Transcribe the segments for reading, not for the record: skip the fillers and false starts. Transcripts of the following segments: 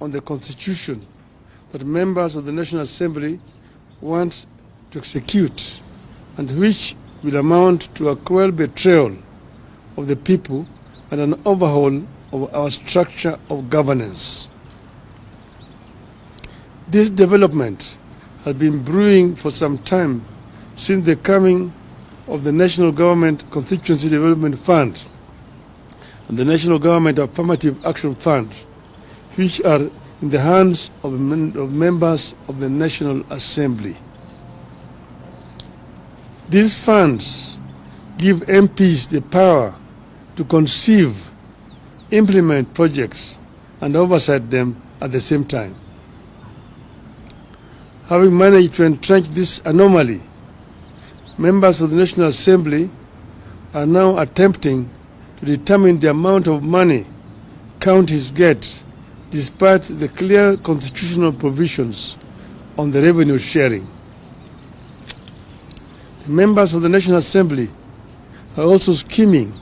on the Constitution that members of the National Assembly want to execute, and which will amount to a cruel betrayal of the people and an overhaul of our structure of governance. This development has been brewing for some time since the coming of the National Government Constituency Development Fund and the National Government Affirmative Action Fund, which are in the hands of members of the National Assembly. These funds give MPs the power to conceive, implement projects, and oversight them at the same time. Having managed to entrench this anomaly, members of the National Assembly are now attempting to determine the amount of money counties get, despite the clear constitutional provisions on the revenue sharing. The members of the National Assembly are also scheming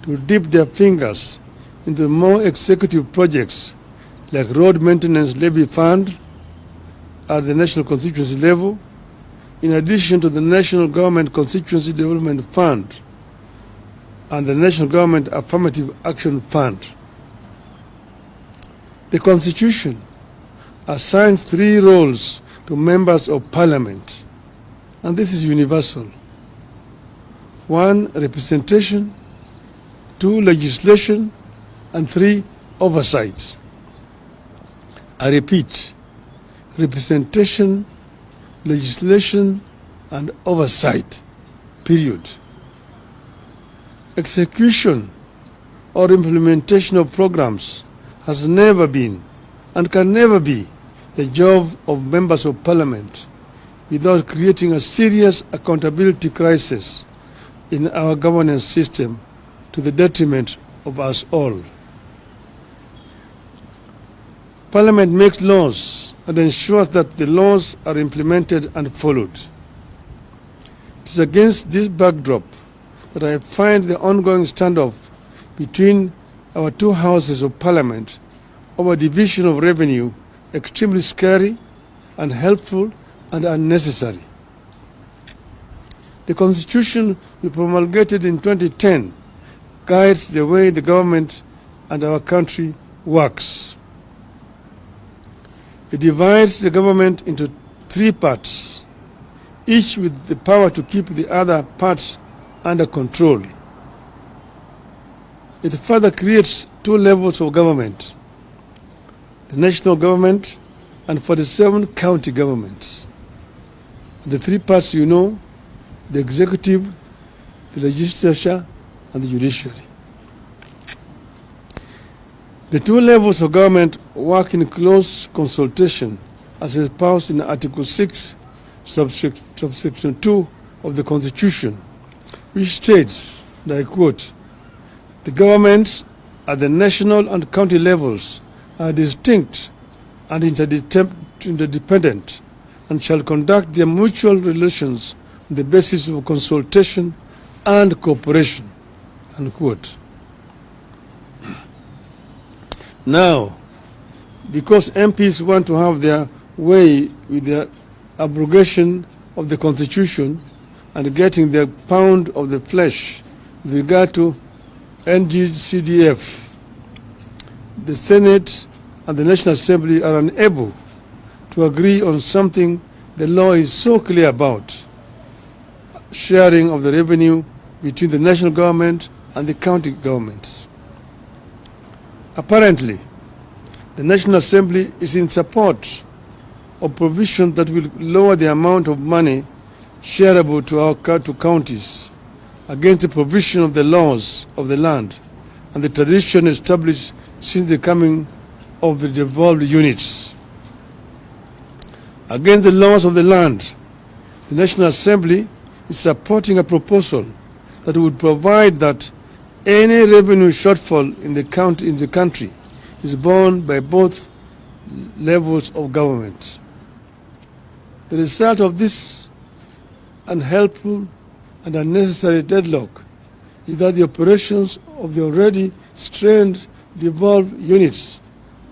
to dip their fingers into more executive projects like road maintenance levy fund at the national constituency level, in addition to the National Government Constituency Development Fund and the National Government Affirmative Action Fund. The Constitution assigns 3 roles to members of Parliament, and this is universal. 1, representation; 2, legislation; and 3, oversight. I repeat, representation, legislation, and oversight, period. Execution or implementation of programs has never been and can never be the job of members of Parliament without creating a serious accountability crisis in our governance system to the detriment of us all. Parliament makes laws and ensures that the laws are implemented and followed. It is against this backdrop that I find the ongoing standoff between our 2 houses of Parliament over division of revenue extremely scary, unhelpful, and unnecessary. The Constitution we promulgated in 2010 guides the way the government and our country works. It divides the government into 3 parts, each with the power to keep the other parts under control. It further creates 2 levels of government: the national government and 47 county governments. The 3 parts you know: the executive, the legislature, and the judiciary. The 2 levels of government work in close consultation as espoused in Article 6, subsection 2 of the Constitution, which states, and I quote, "The governments at the national and county levels are distinct and interdependent and shall conduct their mutual relations on the basis of consultation and cooperation," unquote. Now, because MPs want to have their way with the abrogation of the Constitution and getting their pound of the flesh with regard to NGCDF, the Senate and the National Assembly are unable to agree on something the law is so clear about: sharing of the revenue between the national government and the county governments. Apparently, the National Assembly is in support of provisions that will lower the amount of money shareable to counties against the provision of the laws of the land and the tradition established since the coming of the devolved units. Against the laws of the land, the National Assembly is supporting a proposal that would provide that any revenue shortfall in the country is borne by both levels of government. The result of this unhelpful and unnecessary deadlock is that the operations of the already strained devolved units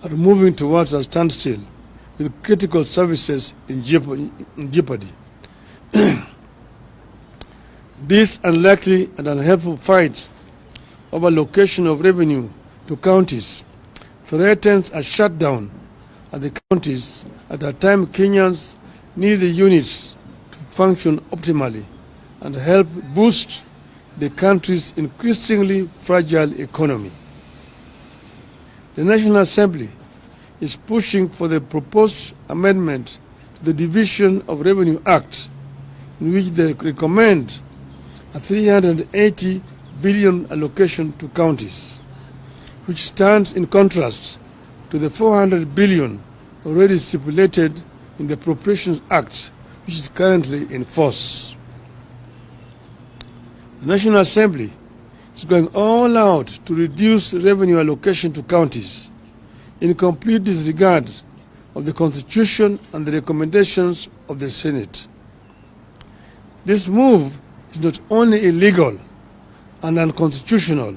are moving towards a standstill with critical services in jeopardy. This unlikely and unhelpful fight over allocation of revenue to counties threatens a shutdown at the counties at a time Kenyans need the units to function optimally and help boost the country's increasingly fragile economy. The National Assembly is pushing for the proposed amendment to the Division of Revenue Act, in which they recommend a 380 billion allocation to counties, which stands in contrast to the 400 billion already stipulated in the Appropriations Act, which is currently in force. The National Assembly is going all out to reduce revenue allocation to counties in complete disregard of the Constitution and the recommendations of the Senate. This move is not only illegal and unconstitutional,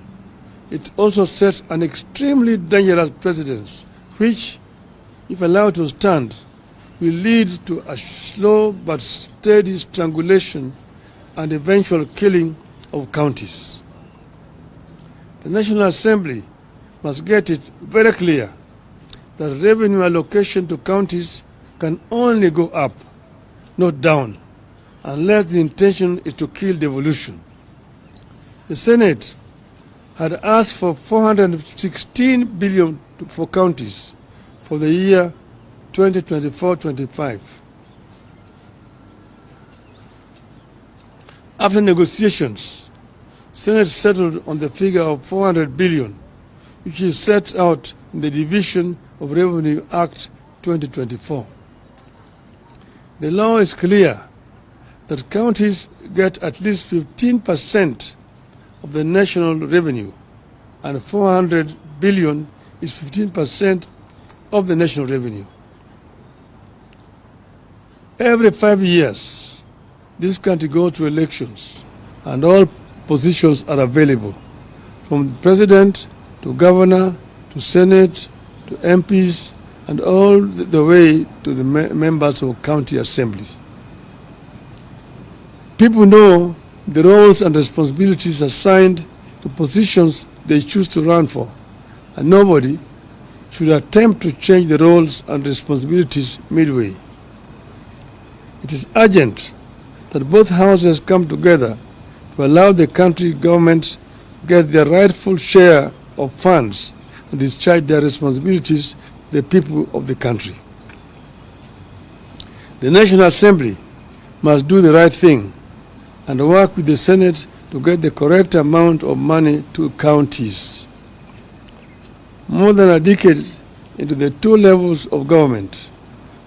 it also sets an extremely dangerous precedent which, if allowed to stand, will lead to a slow but steady strangulation and eventual killing of counties. The National Assembly must get it very clear that revenue allocation to counties can only go up, not down, unless the intention is to kill devolution. The Senate had asked for 416 billion for counties for the year 2024-25. After negotiations, Senate settled on the figure of 400 billion, which is set out in the Division of Revenue Act 2024. The law is clear that counties get at least 15% of the national revenue, and 400 billion is 15% of the national revenue. Every 5 years, this country goes to elections, and all positions are available, from president to governor to senate to MPs and all the way to the members of county assemblies. People know the roles and responsibilities assigned to positions they choose to run for, and nobody should attempt to change the roles and responsibilities midway. It is urgent that both houses come together to allow the country government get their rightful share of funds and discharge their responsibilities to the people of the country. The National Assembly must do the right thing and work with the Senate to get the correct amount of money to counties. More than a decade into the two levels of government,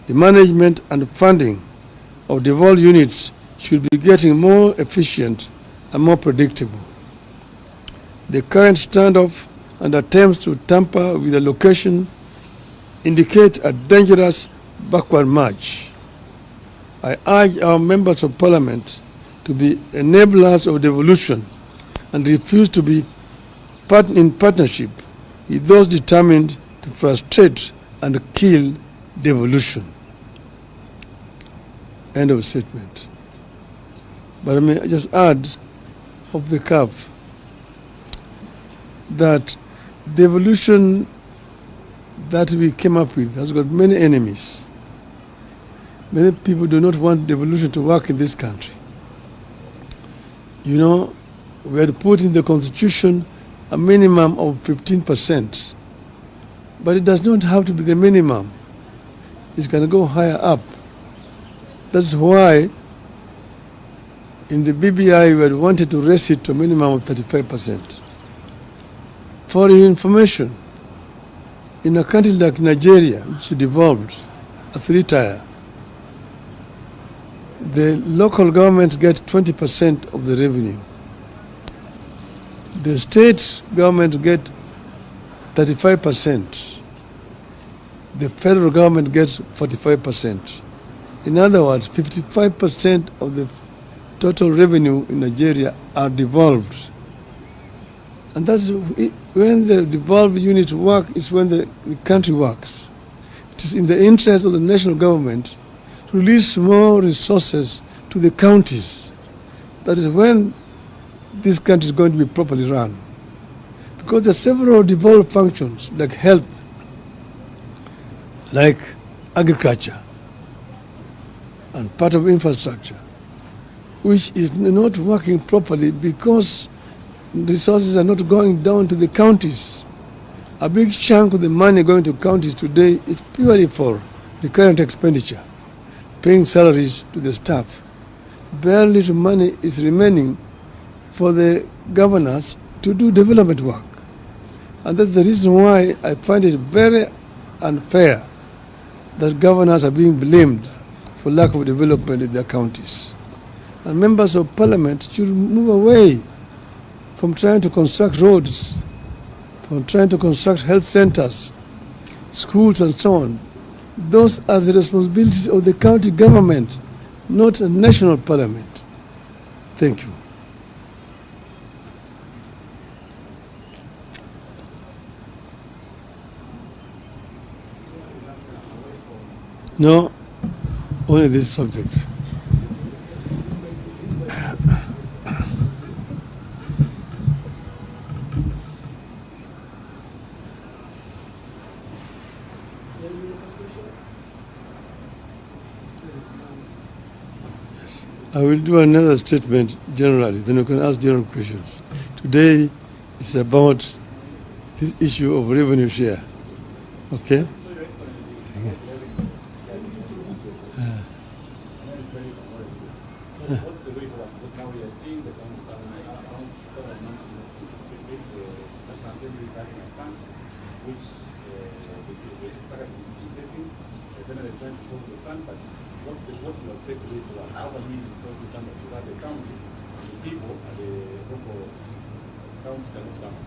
the management and funding of devolved units should be getting more efficient and more predictable. The current standoff and attempts to tamper with allocation indicate a dangerous backward march. I urge our members of parliament to be enablers of devolution and refuse to be in partnership with those determined to frustrate and kill devolution. End of statement. But I may just add off the cuff that devolution that we came up with has got many enemies. Many people do not want devolution to work in this country. You know, we had put in the Constitution a minimum of 15%, but it does not have to be the minimum. It can go higher up. That's why in the BBI we had wanted to raise it to a minimum of 35%. For your information, in a country like Nigeria, which is devolved, a three-tier, the local governments get 20% of the revenue. The state governments get 35%. The federal government gets 45%. In other words, 55% of the total revenue in Nigeria are devolved. And that's, when the devolved units work is when the country works. It is in the interest of the national government to release more resources to the counties. That is when this country is going to be properly run. Because there are several devolved functions like health, like agriculture, and part of infrastructure, which is not working properly because resources are not going down to the counties. A big chunk of the money going to counties today is purely for recurrent expenditure, paying salaries to the staff. Very little money is remaining for the governors to do development work. And that's the reason why I find it very unfair that governors are being blamed for lack of development in their counties. And members of parliament should move away from trying to construct roads, from trying to construct health centers, schools and so on. Those are the responsibilities of the county government, not a national parliament. Thank you. No, only these subjects. I will do another statement generally, then you can ask general questions. Today is about this issue of revenue share. Okay? What's the way forward? Because now we are seeing that around several months the National Assembly is having a stand, which the executive is taking. The Senate is trying to solve the stand, but what's your best way forward? How can we solve the stand to have the counties and the people and the local counties cannot suffer?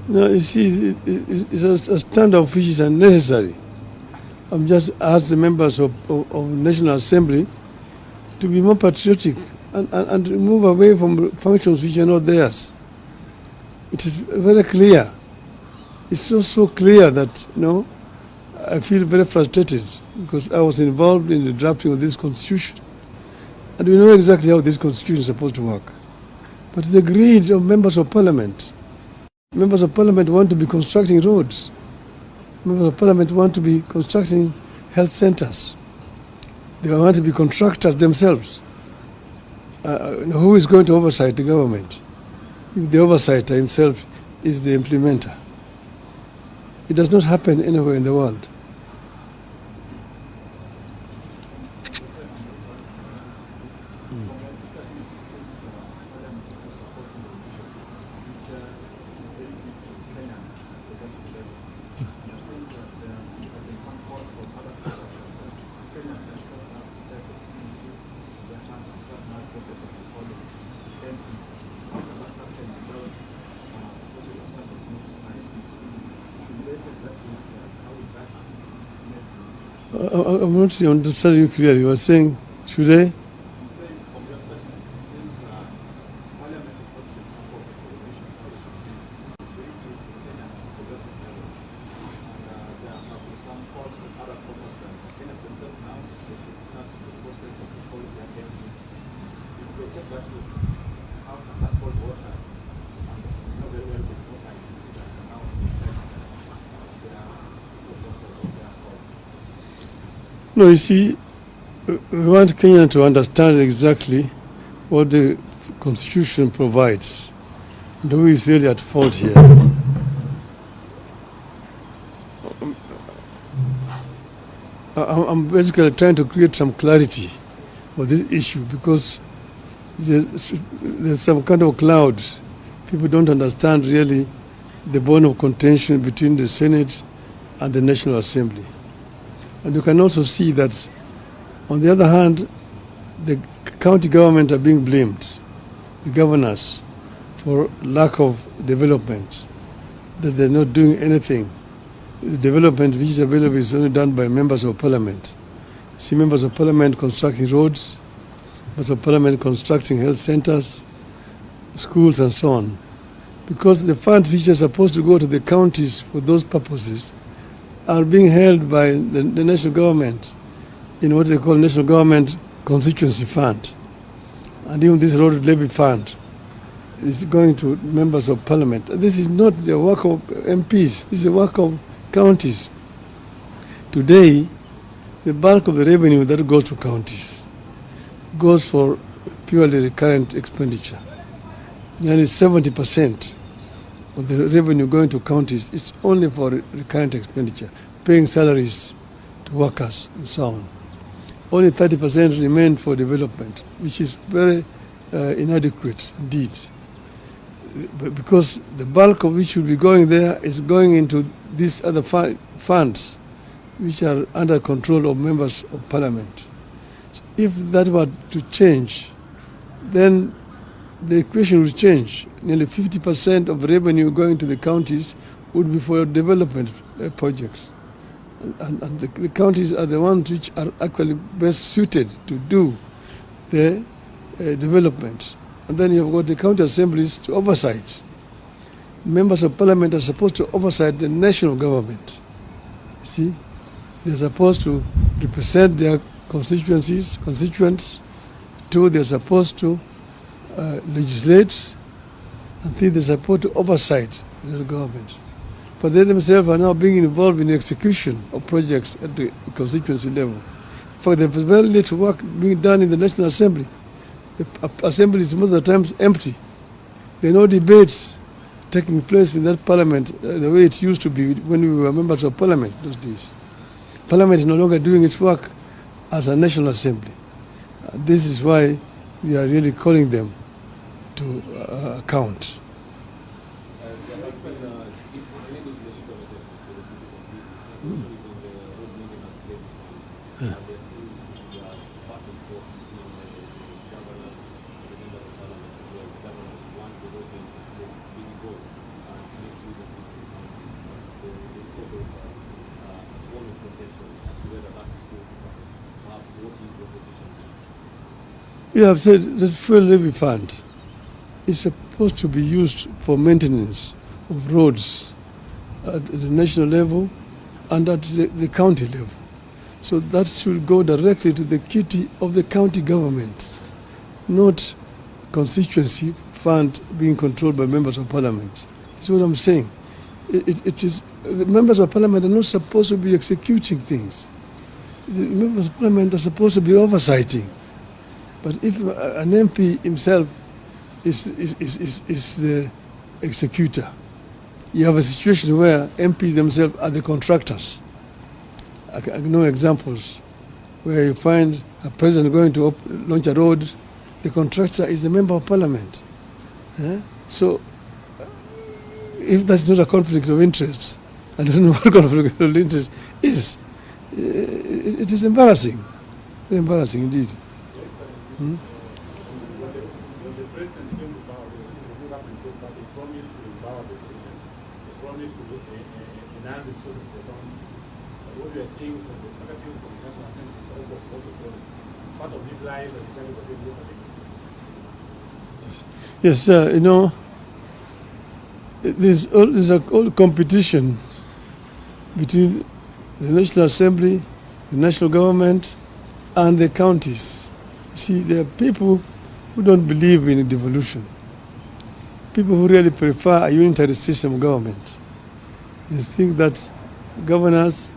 No, you see, it's a standoff which is unnecessary. I'm just asked the members of National Assembly to be more patriotic and move away from functions which are not theirs. It is very clear. It's so clear that, I feel very frustrated because I was involved in the drafting of this constitution. And we know exactly how this constitution is supposed to work. But the greed of members of parliament. Members of parliament want to be constructing roads. Members of parliament want to be constructing health centers. They want to be contractors themselves. Who is going to oversight the government? If the oversighter himself is the implementer. It does not happen anywhere in the world. I'm not understanding you clearly. You were saying, should they? I'm saying from your statement, it seems Parliament is not in support of the devolution policy. It's very clear to Kenyans at progressive levels. And there have been some calls from other corners that Kenyans themselves now they should start the process of the policy against this. If they take that route, how can that hold water? And you know very well it's not like you see that now in effect their proposals or their calls. No, you see, we want Kenya to understand exactly what the Constitution provides and who is really at fault here. I'm basically trying to create some clarity for this issue because there's some kind of cloud. People don't understand really the bone of contention between the Senate and the National Assembly. And you can also see that, on the other hand, the county government are being blamed, the governors, for lack of development, that they're not doing anything. The development which is available is only done by members of parliament. See members of parliament constructing roads, members of parliament constructing health centers, schools and so on. because the funds which are supposed to go to the counties for those purposes are being held by the national government in what they call National Government Constituency Fund. And even this road levy fund is going to members of parliament. This is not the work of MPs, this is the work of counties. Today, the bulk of the revenue that goes to counties goes for purely recurrent expenditure. Nearly 70% of the revenue going to counties is only for recurrent expenditure, paying salaries to workers and so on. Only 30% remain for development, which is very inadequate indeed. Because the bulk of which will be going there is going into these other funds, which are under control of members of parliament. So if that were to change, then the equation would change. Nearly 50% of revenue going to the counties would be for development projects. And the counties are the ones which are actually best suited to do the development. And then you've got the county assemblies to oversight. Members of parliament are supposed to oversight the national government. You see, they're supposed to represent their constituents. Two, they're supposed to legislate. And three, they're supposed to oversight the government. But they themselves are now being involved in the execution of projects at the constituency level. In fact, there's very little work being done in the National Assembly. The Assembly is most of the times empty. There are no debates taking place in that parliament the way it used to be when we were members of parliament those days. Parliament is no longer doing its work as a National Assembly. This is why we are really calling them to account. You have said that fuel levy fund is supposed to be used for maintenance of roads at the national level and at the county level. So that should go directly to the kitty of the county government, not constituency fund being controlled by members of parliament. That's what I'm saying. It is the members of parliament are not supposed to be executing things. The members of parliament are supposed to be oversighting. But if an MP himself is the executor, you have a situation where MPs themselves are the contractors. I know examples where you find a president going to launch a road, the contractor is a member of parliament. So if that's not a conflict of interest, I don't know what conflict of interest is. It is embarrassing. Very embarrassing indeed. When the president came to power, the promised to empower the president, the promise to enhance the source of the economy. What we are seeing from the executive, from the National Assembly, is all of what the promise. Part of these lies are exactly what they look at. Yes, you know, there's a whole competition between the National Assembly, the national government, and the counties. See, there are people who don't believe in devolution. People who really prefer a unitary system of government. They think that governors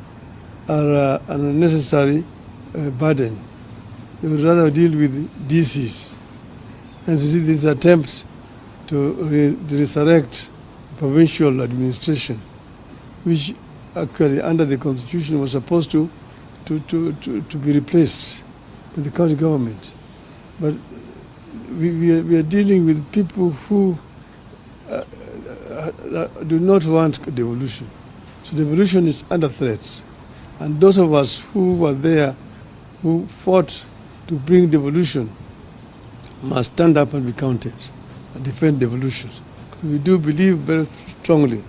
are an unnecessary burden. They would rather deal with DCs. And you see this attempt to resurrect the provincial administration, which actually under the constitution was supposed to be replaced with the county government. But we are dealing with people who do not want devolution. So devolution is under threat. And those of us who were there, who fought to bring devolution, must stand up and be counted and defend devolution. We do believe very strongly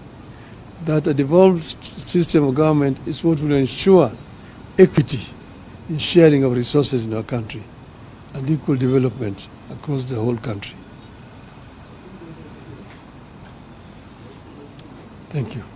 that a devolved system of government is what will ensure equity in sharing of resources in our country and equal development across the whole country. Thank you.